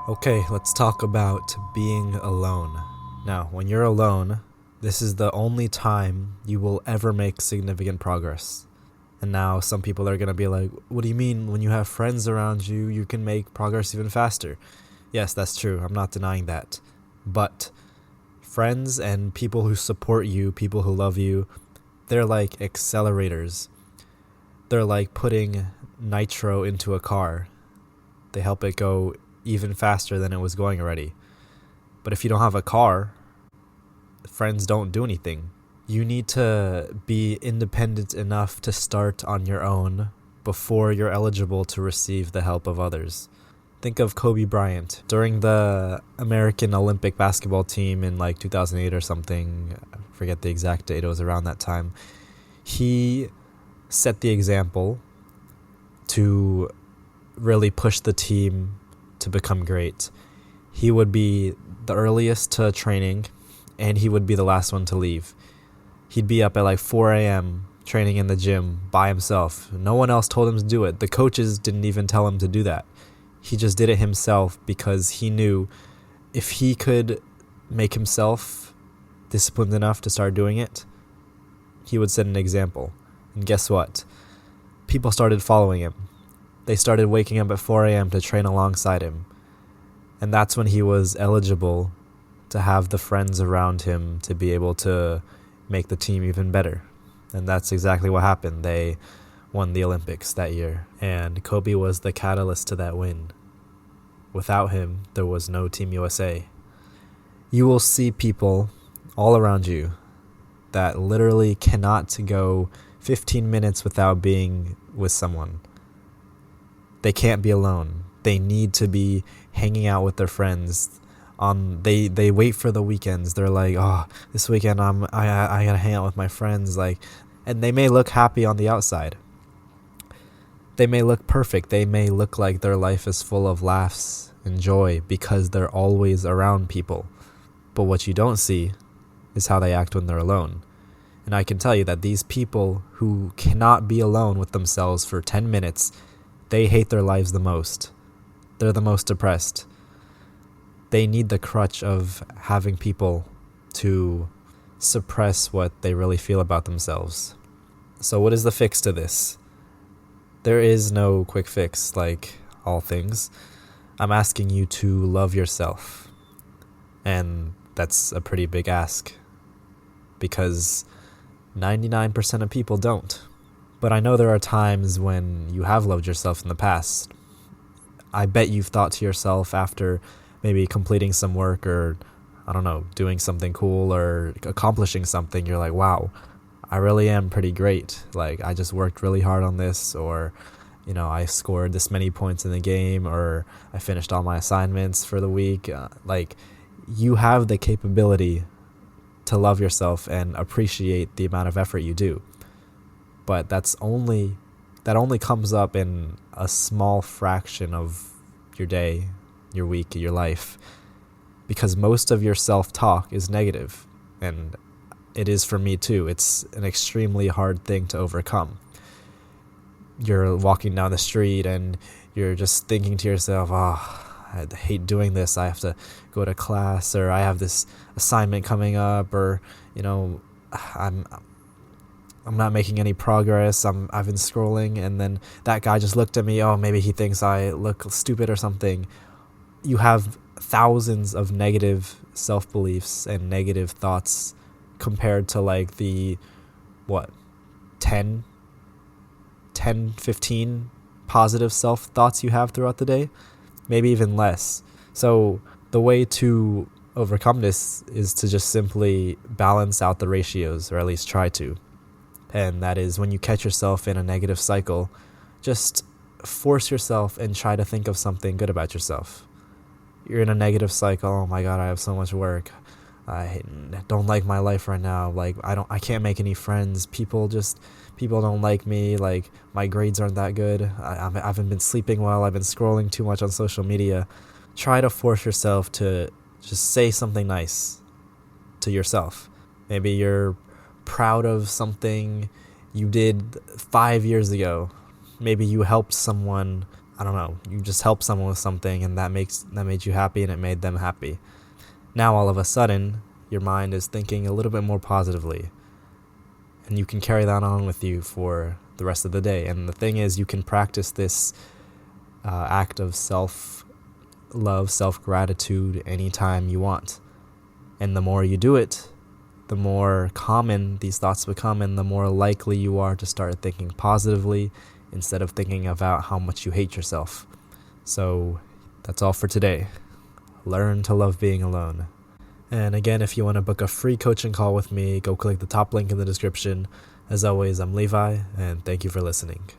Okay, let's talk about being alone. Now, when you're alone, this is the only time you will ever make significant progress. And now some people are going to be like, what do you mean when you have friends around you, you can make progress even faster? Yes, that's true. I'm not denying that. But friends and people who support you, people who love you, they're like accelerators. They're like putting nitro into a car. They help it go even faster than it was going already. But if you don't have a car, friends don't do anything. You need to be independent enough to start on your own before you're eligible to receive the help of others. Think of Kobe Bryant. During the American Olympic basketball team in like 2008 or something, I forget the exact date, it was around that time, he set the example to really push the team to become great. He would be the earliest to training, and he would be the last one to leave. He'd be up at like 4 a.m. training in the gym by himself. No one else told him to do it. The coaches didn't even tell him to do that. He just did it himself because he knew if he could make himself disciplined enough to start doing it, he would set an example. And guess what? People started following him. They started waking up at 4 a.m. to train alongside him. And that's when he was eligible to have the friends around him to be able to make the team even better. And that's exactly what happened. They won the Olympics that year. And Kobe was the catalyst to that win. Without him, there was no Team USA. You will see people all around you that literally cannot go 15 minutes without being with someone. They can't be alone. They need to be hanging out with their friends. They wait for the weekends. They're like, oh, this weekend I gotta hang out with my friends. And they may look happy on the outside. They may look perfect. They may look like their life is full of laughs and joy because they're always around people. But what you don't see is how they act when they're alone. And I can tell you that these people who cannot be alone with themselves for 10 minutes, they hate their lives the most. They're the most depressed. They need the crutch of having people to suppress what they really feel about themselves. So what is the fix to this? There is no quick fix, like all things. I'm asking you to love yourself. And that's a pretty big ask, because 99% of people don't. But I know there are times when you have loved yourself in the past. I bet you've thought to yourself after maybe completing some work or, I don't know, doing something cool or accomplishing something, you're like, wow, I really am pretty great. Like, I just worked really hard on this, or, I scored this many points in the game, or I finished all my assignments for the week. You have the capability to love yourself and appreciate the amount of effort you do. But that only comes up in a small fraction of your day, your week, your life, because most of your self-talk is negative, and it is for me too. It's an extremely hard thing to overcome. You're walking down the street and you're just thinking to yourself, I hate doing this. I have to go to class, or I have this assignment coming up, or, I'm not making any progress. I've been scrolling, and then that guy just looked at me. Oh, maybe he thinks I look stupid or something. You have thousands of negative self-beliefs and negative thoughts compared to like the 10, 15 positive self-thoughts you have throughout the day, maybe even less. So the way to overcome this is to just simply balance out the ratios, or at least try to. And that is, when you catch yourself in a negative cycle, just force yourself and try to think of something good about yourself. You're in a negative cycle. Oh my God, I have so much work. I don't like my life right now. Like, I can't make any friends. People don't like me. Like, my grades aren't that good. I haven't been sleeping well. I've been scrolling too much on social media. Try to force yourself to just say something nice to yourself. Maybe you're proud of something you did 5 years ago. Maybe you helped someone, I don't know, you just help someone with something and that made you happy and it made them happy. Now all of a sudden, your mind is thinking a little bit more positively. And you can carry that on with you for the rest of the day. And the thing is, you can practice this act of self-love, self-gratitude anytime you want. And the more you do it, the more common these thoughts become, and the more likely you are to start thinking positively instead of thinking about how much you hate yourself. So that's all for today. Learn to love being alone. And again, if you want to book a free coaching call with me, go click the top link in the description. As always, I'm Levi, and thank you for listening.